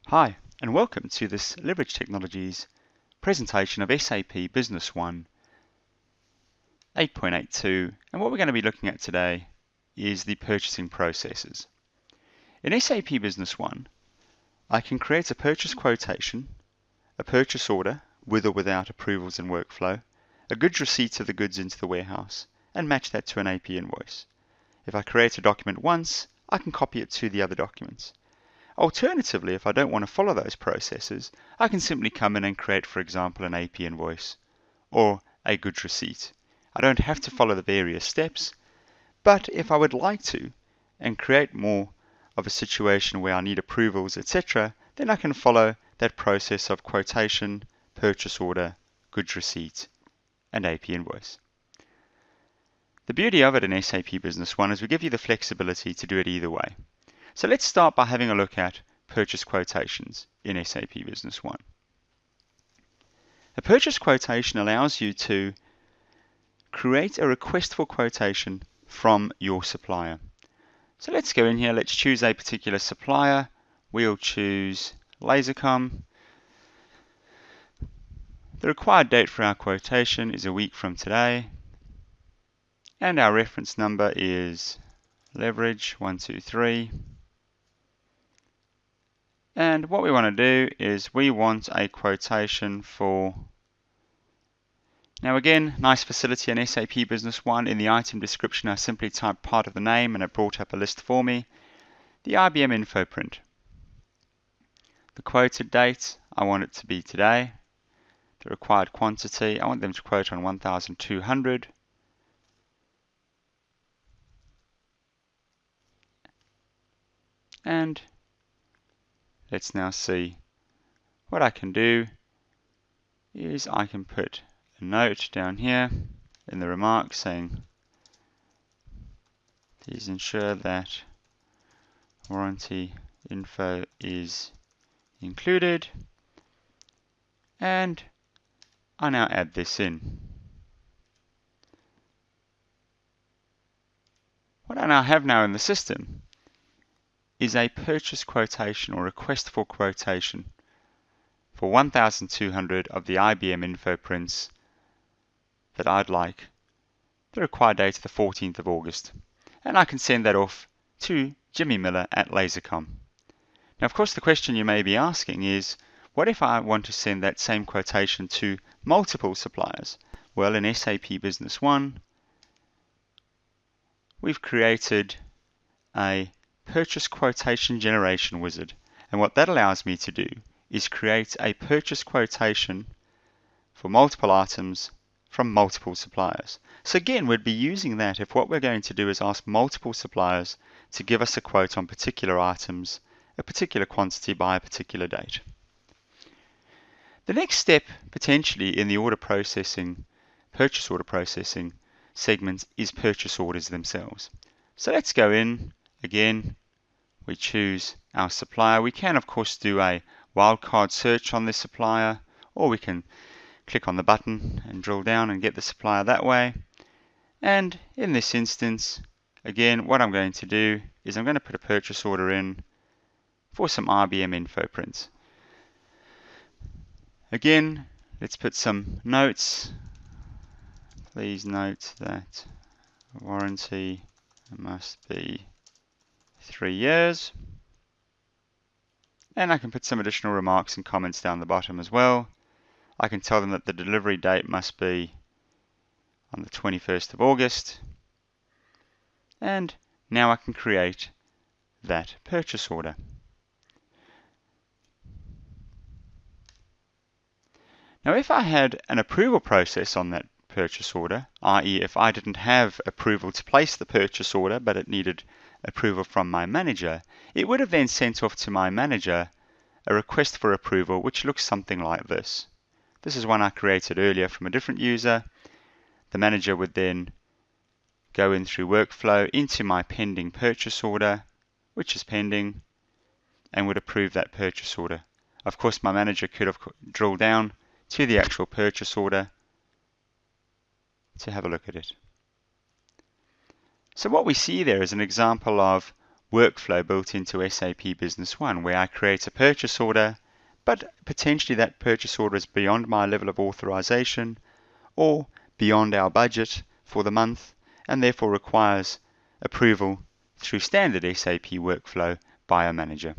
Hi, and welcome to this Leverage Technologies presentation of SAP Business One 8.82, and what we're going to be looking at today is the purchasing processes. In SAP Business One, I can create a purchase quotation, a purchase order with or without approvals and workflow, a goods receipt of the goods into the warehouse, and match that to an AP invoice. If I create a document once, I can copy it to the other documents. Alternatively, if I don't want to follow those processes, I can simply come in and create, for example, an AP invoice or a goods receipt. I don't have to follow the various steps, but if I would like to and create more of a situation where I need approvals, etc., then I can follow that process of quotation, purchase order, goods receipt, and AP invoice. The beauty of it in SAP Business One is we give you the flexibility to do it either way. So let's start by having a look at purchase quotations in SAP Business One. A purchase quotation allows you to create a request for quotation from your supplier. So let's go in here, let's choose a particular supplier. We'll choose Lasercom. The required date for our quotation is a week from today. And our reference number is leverage 123. And what we want to do is we want a quotation for, now again, nice facility in SAP Business One. In the item description, I simply typed part of the name and it brought up a list for me. The IBM info print. The quoted date, I want it to be today. The required quantity, I want them to quote on 1,200. And let's now see what I can do is I can put a note down here in the remarks saying please ensure that warranty info is included, and I now add this in. What I now have in the system is a purchase quotation or request for quotation for 1,200 of the IBM info prints that I'd like. The required date is the 14th of August. And I can send that off to Jimmy Miller at Lasercom. Now, of course, the question you may be asking is, what if I want to send that same quotation to multiple suppliers? Well, in SAP Business One, we've created a purchase quotation generation wizard. And what that allows me to do is create a purchase quotation for multiple items from multiple suppliers. So again, we'd be using that if what we're going to do is ask multiple suppliers to give us a quote on particular items, a particular quantity by a particular date. The next step potentially in the order processing, purchase order processing segment is purchase orders themselves. So let's go in again. We choose our supplier. We can of course do a wildcard search on this supplier, or we can click on the button and drill down and get the supplier that way. And in this instance, again, what I'm going to do is I'm going to put a purchase order in for some IBM info prints. Again, let's put some notes. Please note that warranty must be 3 years. And I can put some additional remarks and comments down the bottom as well. I can tell them that the delivery date must be on the 21st of August. And now I can create that purchase order. Now, if I had an approval process on that purchase order, i.e. if I didn't have approval to place the purchase order, but it needed approval from my manager, it would have then sent off to my manager a request for approval, which looks something like this. This is one I created earlier from a different user. The manager would then go in through workflow into my pending purchase order, which is pending, and would approve that purchase order. Of course, my manager could have drilled down to the actual purchase order to have a look at it. So what we see there is an example of workflow built into SAP Business One where I create a purchase order, but potentially that purchase order is beyond my level of authorization or beyond our budget for the month and therefore requires approval through standard SAP workflow by a manager.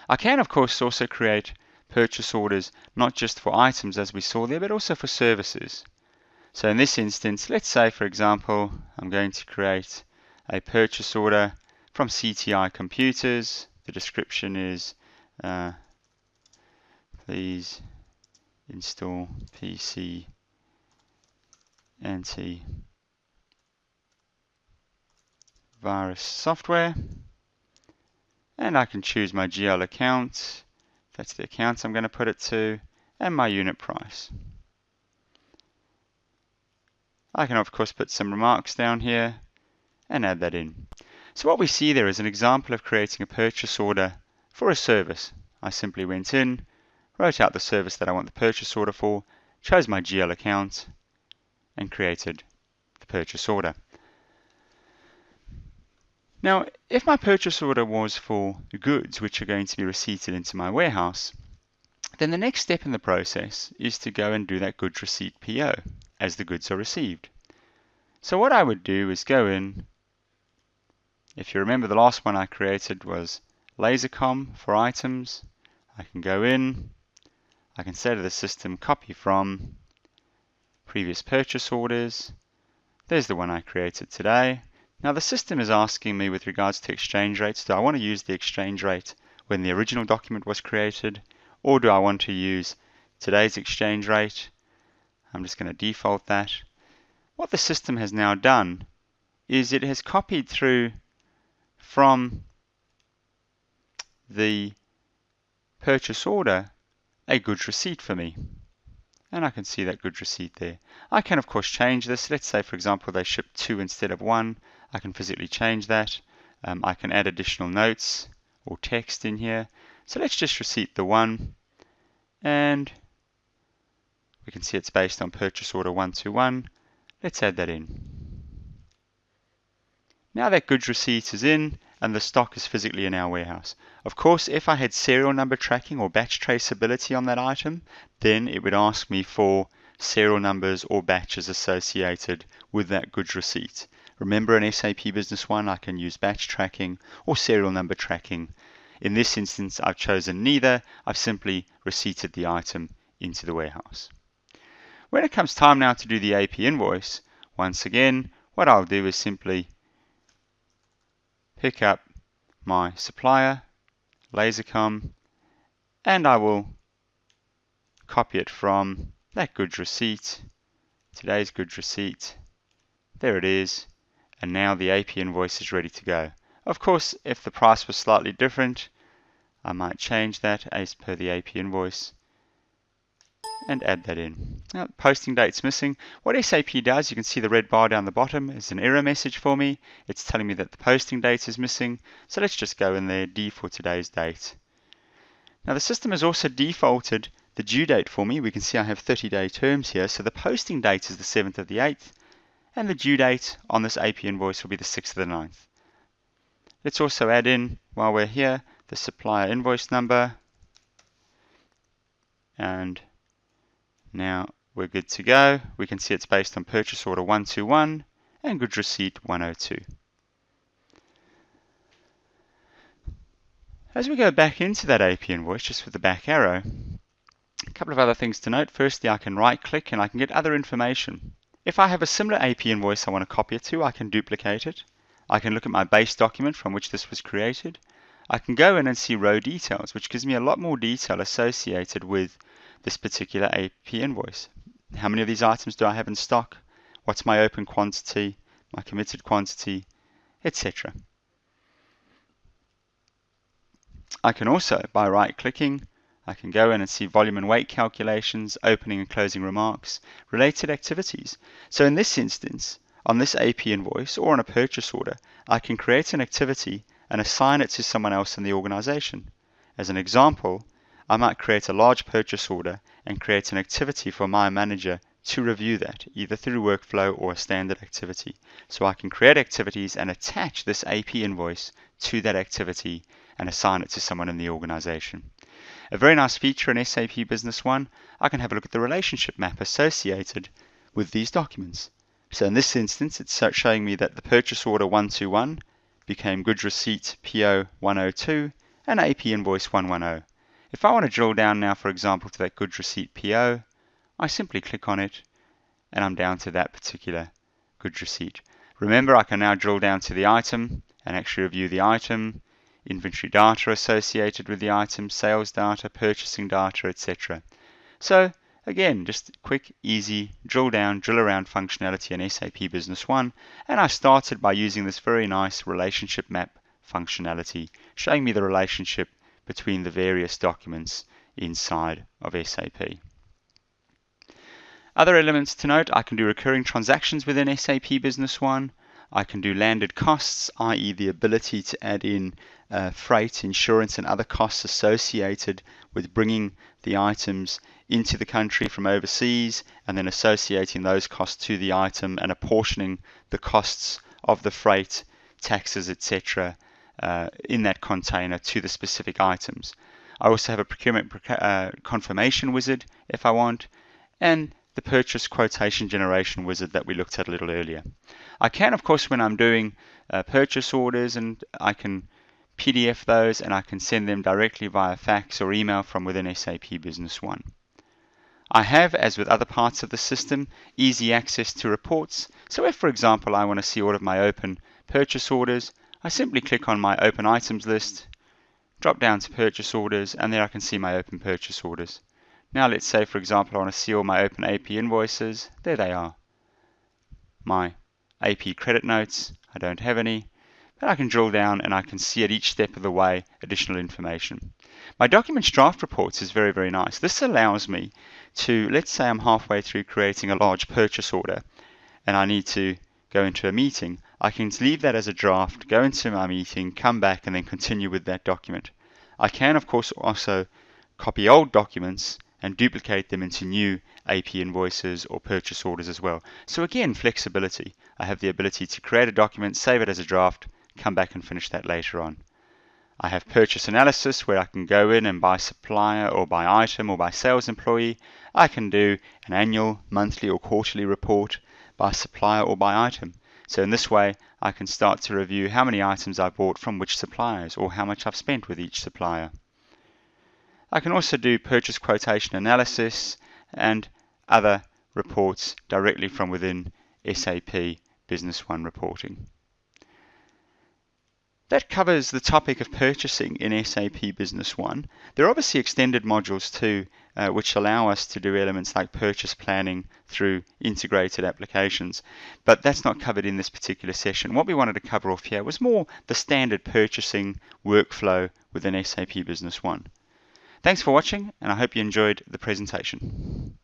I can of course also create purchase orders not just for items as we saw there, but also for services. So in this instance, let's say for example, I'm going to create a purchase order from CTI Computers. The description is please install PC antivirus software, and I can choose my GL account. That's the account I'm going to put it to, and my unit price. I can of course put some remarks down here and add that in. So what we see there is an example of creating a purchase order for a service. I simply went in, wrote out the service that I want the purchase order for, chose my GL account, and created the purchase order. Now, if my purchase order was for goods which are going to be receipted into my warehouse, then the next step in the process is to go and do that goods receipt PO as the goods are received. So what I would do is go in. If you remember, the last one I created was Lasercom for items. I can go in, I can say to the system copy from previous purchase orders. There's the one I created today. Now the system is asking me with regards to exchange rates, do I want to use the exchange rate when the original document was created, or do I want to use today's exchange rate? I'm just going to default that. What the system has now done is it has copied through from the purchase order a goods receipt for me. And I can see that goods receipt there. I can of course change this. Let's say for example they ship 2 instead of 1. I can physically change that. I can add additional notes or text in here. So let's just receipt the 1, and we can see it's based on purchase order 121. Let's add that in. Now that goods receipt is in and the stock is physically in our warehouse. Of course, if I had serial number tracking or batch traceability on that item, then it would ask me for serial numbers or batches associated with that goods receipt. Remember, in SAP Business One, I can use batch tracking or serial number tracking. In this instance, I've chosen neither. I've simply receipted the item into the warehouse. When it comes time now to do the AP invoice, once again, what I'll do is simply pick up my supplier, Lasercom, and I will copy it from that goods receipt, today's goods receipt. There it is, and now the AP invoice is ready to go. Of course, if the price was slightly different, I might change that as per the AP invoice and add that in. Now, the posting date's missing. What SAP does, you can see the red bar down the bottom is an error message for me. It's telling me that the posting date is missing. So let's just go in there, D for today's date. Now the system has also defaulted the due date for me. We can see I have 30-day terms here. So the posting date is the 7th of the 8th, and the due date on this AP invoice will be the 6th of the 9th. Let's also add in, while we're here, the supplier invoice number, and now we're good to go. We can see it's based on purchase order 121 and goods receipt 102. As we go back into that AP invoice, just with the back arrow, a couple of other things to note. Firstly, I can right click and I can get other information. If I have a similar AP invoice I want to copy it to, I can duplicate it. I can look at my base document from which this was created. I can go in and see row details, which gives me a lot more detail associated with this particular AP invoice. How many of these items do I have in stock? What's my open quantity, my committed quantity, etc. I can also, by right-clicking, I can go in and see volume and weight calculations, opening and closing remarks, related activities. So in this instance, on this AP invoice or on a purchase order, I can create an activity and assign it to someone else in the organization. As an example, I might create a large purchase order and create an activity for my manager to review that, either through workflow or a standard activity. So I can create activities and attach this AP invoice to that activity and assign it to someone in the organization. A very nice feature in SAP Business One, I can have a look at the relationship map associated with these documents. So in this instance, it's showing me that the purchase order 121 became goods receipt PO 102 and AP invoice 110. If I want to drill down now, for example, to that goods receipt PO, I simply click on it and I'm down to that particular goods receipt. Remember, I can now drill down to the item and actually review the item, inventory data associated with the item, sales data, purchasing data, etc. So again, just quick, easy, drill down, drill around functionality in SAP Business One, and I started by using this very nice relationship map functionality, showing me the relationship between the various documents inside of SAP. Other elements to note, I can do recurring transactions within SAP Business One. I can do landed costs, i.e. the ability to add in freight, insurance and other costs associated with bringing the items into the country from overseas and then associating those costs to the item and apportioning the costs of the freight, taxes, etc. In that container to the specific items. I also have a procurement confirmation wizard if I want, and the purchase quotation generation wizard that we looked at a little earlier. I can, of course, when I'm doing purchase orders, and I can PDF those and I can send them directly via fax or email from within SAP Business One. I have, as with other parts of the system, easy access to reports. So if, for example, I want to see all of my open purchase orders, I simply click on my open items list, drop down to purchase orders, and there I can see my open purchase orders. Now let's say, for example, I want to see all my open AP invoices. There they are. My AP credit notes, I don't have any, but I can drill down and I can see at each step of the way additional information. My documents draft reports is very, very nice. This allows me to, let's say I'm halfway through creating a large purchase order and I need to go into a meeting. I can leave that as a draft, go into my meeting, come back and then continue with that document. I can, of course, also copy old documents and duplicate them into new AP invoices or purchase orders as well. So again, flexibility. I have the ability to create a document, save it as a draft, come back and finish that later on. I have purchase analysis where I can go in and by supplier or by item or by sales employee. I can do an annual, monthly or quarterly report by supplier or by item. So in this way, I can start to review how many items I bought from which suppliers or how much I've spent with each supplier. I can also do purchase quotation analysis and other reports directly from within SAP Business One reporting. That covers the topic of purchasing in SAP Business One. There are obviously extended modules too, which allow us to do elements like purchase planning through integrated applications, but that's not covered in this particular session. What we wanted to cover off here was more the standard purchasing workflow within SAP Business One. Thanks for watching, and I hope you enjoyed the presentation.